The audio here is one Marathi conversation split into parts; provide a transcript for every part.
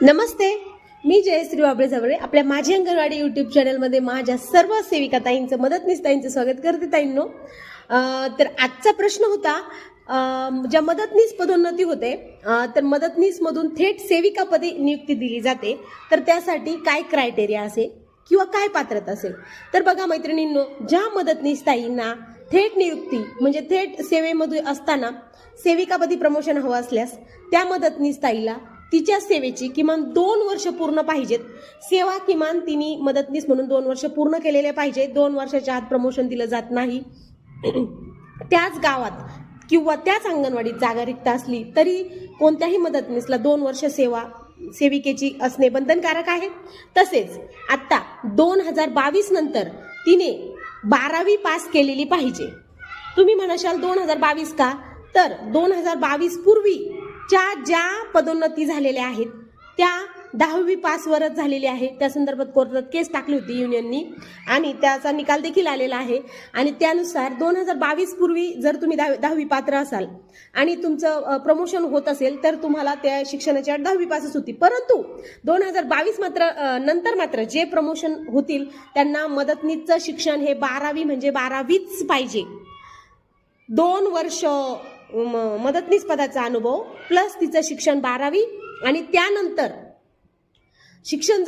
नमस्ते, मी जयश्री वाबळे आपल्या माझी अंगणवाडी यूट्यूब चॅनलमध्ये माझ्या सर्व सेविका ताईंचं मदतनीस ताईंचं स्वागत करते ताईंनो. तर आजचा प्रश्न होता, ज्या मदतनीस पदोन्नती होते तर मदतनीस मधून थेट सेविका पदी नियुक्ती दिली जाते, तर त्यासाठी काय क्रायटेरिया असेल किंवा काय पात्रता असेल. तर बघा मैत्रिणींनो, ज्या मदतनीस ताईंना थेट नियुक्ती म्हणजे थेट सेवेमध्ये असताना सेविकापदी प्रमोशन हवं असल्यास त्या मदतनीस ताईला तिच्या सेवेची किमान 2 वर्ष पूर्ण पाहिजेत. सेवा किमान तिने मदतनीस म्हणून 2 वर्ष पूर्ण केलेले पाहिजे. 2 वर्षाच्या आत प्रमोशन दिलं जात नाही. त्याच गावात किंवा त्याच अंगणवाडीत जागा रिक्त असली तरी कोणत्याही मदतनीसला 2 वर्ष सेविकेची असणे बंधनकारक आहे. तसेच आता 2022 नंतर तिने 12वी पास केलेली पाहिजे. तुम्ही म्हणाल 2022 का, तर 2022 पूर्वी ज्या पदोन्नती झालेल्या आहेत त्या 10वी पासवरच झालेल्या आहेत. त्या संदर्भात कोर्टात केस टाकली होती युनियननी आणि त्याचा निकाल देखील आलेला आहे. आणि त्यानुसार 2022 पूर्वी जर तुम्ही 10वी पात्र असाल आणि तुमचं प्रमोशन होत असेल तर तुम्हाला त्या शिक्षणाची अट 10वी पासच होती. परंतु 2022 नंतर मात्र जे प्रमोशन होतील त्यांना मदतनीसचं शिक्षण हे 12वी म्हणजे 12वीच पाहिजे. 2 वर्ष मदतनीस पदाचा अनुभव प्लस तिचं शिक्षण 12वी आणि त्यानंतर शिक्षण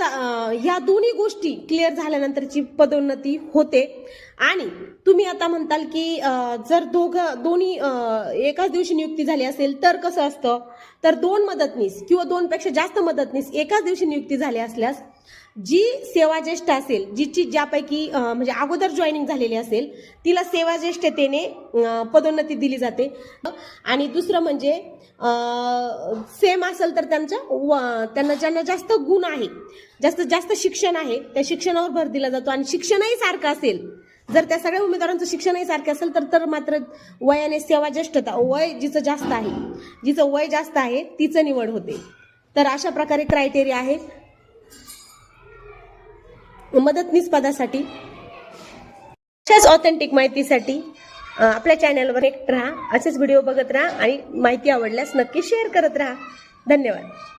ह्या दोन्ही गोष्टी क्लिअर झाल्यानंतरची पदोन्नती होते. आणि तुम्ही आता म्हणताल की जर दोन्ही एकाच दिवशी नियुक्ती झाली असेल तर कसं असतं, तर 2 मदतनीस किंवा 2 पेक्षा जास्त मदतनीस एकाच दिवशी नियुक्ती झाली असल्यास जी सेवाज्येष्ठ असेल, जिची ज्यापैकी म्हणजे अगोदर जॉईनिंग झालेली असेल तिला सेवाज्येष्ठतेने पदोन्नती दिली जाते. आणि दुसरं म्हणजे सेम असेल तर त्यांना ज्यांना जास्त गुण आहे, जास्त शिक्षण आहे त्या शिक्षणावर भर दिला जातो. आणि शिक्षणही सारखं असेल, जर त्या सगळ्या उमेदवारांचं शिक्षणही सारखं असेल तर मात्र वयाने सेवाज्येष्ठता वय जिचं जास्त आहे, जिचं वय जास्त आहे तिचं निवड होते. तर अशा प्रकारे क्रायटेरिया आहे मदतनीस पदासाठी. अशाच ऑथेंटिक माहितीसाठी आपल्या चॅनलवर एकट राहा, असेच व्हिडिओ बघत राहा आणि माहिती आवडल्यास नक्की शेअर करत राहा. धन्यवाद.